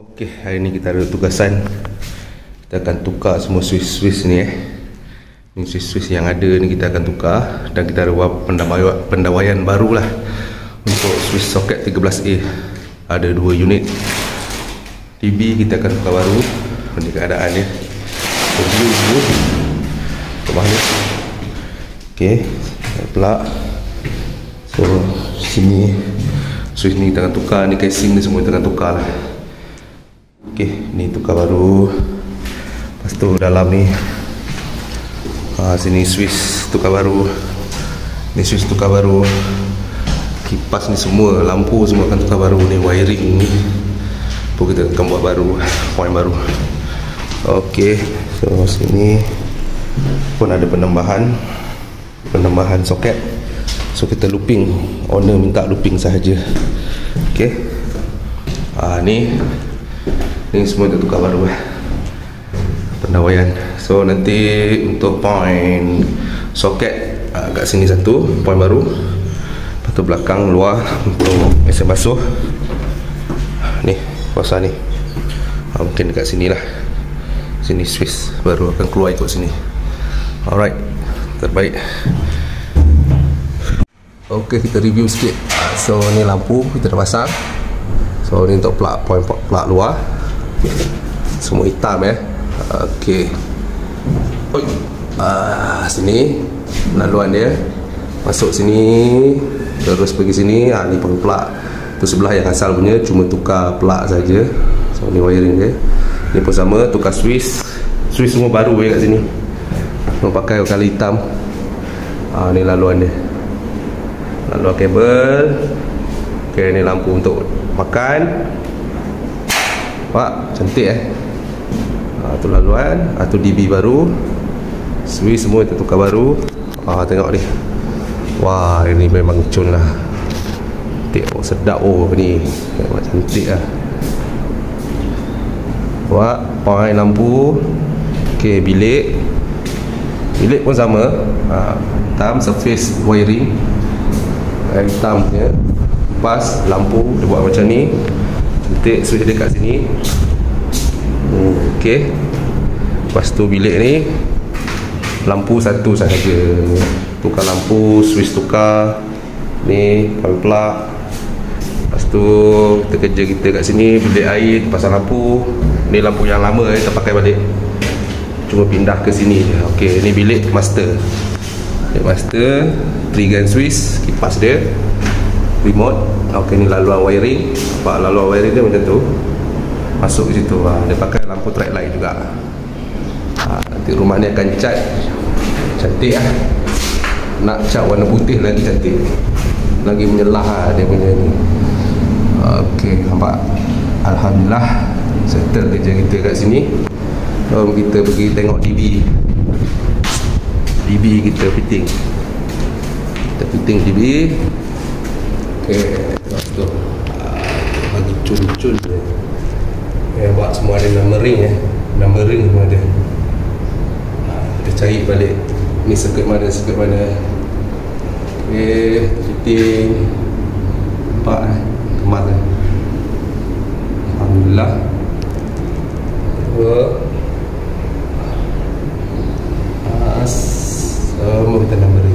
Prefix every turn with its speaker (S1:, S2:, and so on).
S1: Okey, hari ni kita ada tugasan. Kita akan tukar semua switch ni Ni switch yang ada ni kita akan tukar. Dan kita ada pendawaian baru lah untuk switch soket 13A. Ada 2 unit TV kita akan tukar baru. Ini keadaan dia. Review dulu ke bawah ni. Okey, plug. So sini switch ni kita akan tukar. Ni casing ni semua kita akan tukar lah. Okey, ni tukar baru. Lepas tu dalam ni sini switch tukar baru. Ni switch tukar baru. Kipas ni semua, lampu semua akan tukar baru. Ni wiring ni pun kita akan buat baru, point baru. Okey, so sini pun ada penambahan soket. So kita looping, owner minta looping sahaja. Okey, ni semua kita tukar baru pendawaian. So nanti untuk point soket kat sini satu point baru. Lepas tu belakang luar untuk mesin basuh. Ni kuasa ni mungkin dekat sini lah. Sini switch baru akan keluar ikut sini. Alright, terbaik. Okey, kita review sikit. So ni lampu kita dah pasang. So ni untuk plug, point plug luar. Semua hitam Okey. Sini laluan dia. Masuk sini terus pergi sini. Ni pun plug. Tu sebelah yang asal punya, cuma tukar plug saja. So ni wiring dia. Ni pun sama, tukar switch. Switch semua baru kat sini. Mau pakai kali hitam. Ni laluan dia. Laluan kabel. Okey, ni lampu untuk makan. Pak, cantik tu laluan. Tu DB baru. Switch semua kita tukar baru. Tengok ni. Wah, ini memang cun lah. Tengok sedap. Ni memang cantik lah. Wah, point lampu. Okey, bilik pun sama. Hitam, surface wiring hitam punya. Pas lampu dia buat macam ni. Cantik, switch dia kat sini. Okey. Lepas tu bilik ni lampu satu sahaja. Tukar lampu, switch tukar. Ni plug. Lepas tu kita kerja kita kat sini, bilik air pasang lampu. Ni lampu yang lama kita pakai balik. Cuma pindah ke sini. Okey, ni bilik master. Bilik master, 3 gun switch, kipas dia, remote. Okey, ni laluan wiring. Nampak laluan wiring dia macam tu. Masuk ke situ. Dia pakai lampu track light juga. Nanti rumah ni akan cat. Cantik lah. Nak cat warna putih lagi cantik. Lagi menyelah dia punya ni. Okey, nampak. Alhamdulillah settle kerja kita kat sini. Kita pergi tengok DB kita fitting. Kita fitting DB. Okey, tengok tu. Bagi cun-cun dia. Buat semua ada numbering numbering semua ada. Kita cari balik ni circuit mana. Okey, fitting. Nampak kemas Alhamdulillah. Semua kita numbering.